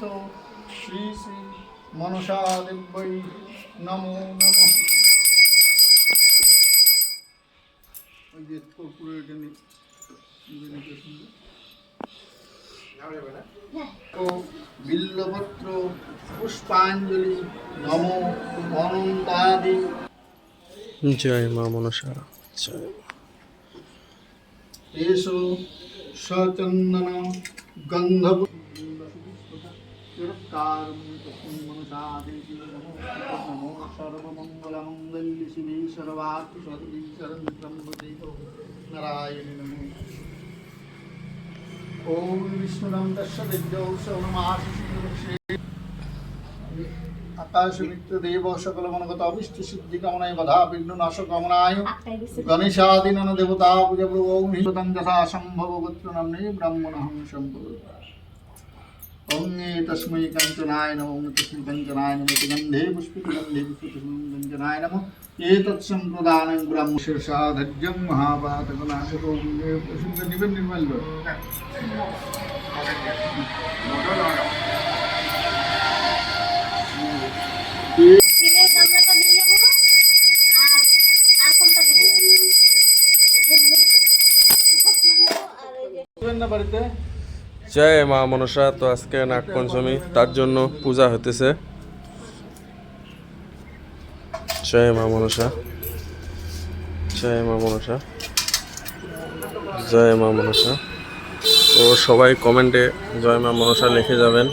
তো শ্রী শ্রী মনসা দেব্যৈ নমো নমঃ। ওই যে কর্পূরের এখানে ও বিল্লপত্র পুষ্পাঞ্জলি নমো অনন্তাদি। জয় মা মনসা। জয় এসো সচন্দন গন্ধ নমো সর্বমঙ্গলমঙ্গল্যে শিবে সর্বার্থ সাধিকে শরণ্যে নারায়ণী নমঃ। ওম বিষ্ণুরাম তস্য দেব্যৌ সৌনমাসে আকাশমিত্র দেব সকল মনগত অভিষ্ট সিদ্ধি কামনায় বাধা বিঘ্ন নাশ কামনায় গণেশাদিনন দেবতা পূজা প্রভু নিতং যথা সম্ভব গোত্র নামে ব্রাহ্মণহং সম্ভব। ওং তস্मै কাঞ্চনায় নমঃ। ওং তস্मै কাঞ্চনায় নমঃ। গন্ধে পুষ্পিতে গন্ধে পুষ্পিতে কাঞ্চনায় নমঃ। এতৎসম্প্রদানং ব্রহ্মশীর্ষাধৈর্যং মহাপাতকনাশকং প্রসিদ্ধ নিবেন নির্মল। জয় মা মনসা। তো আজকে নাগপঞ্চমী, তার জন্য পূজা হতেছে। জয় মা মনসা, জয় মা মনসা, জয় মা মনসা। তো সবাই কমেন্টে জয় মা মনসা লিখে যাবেন।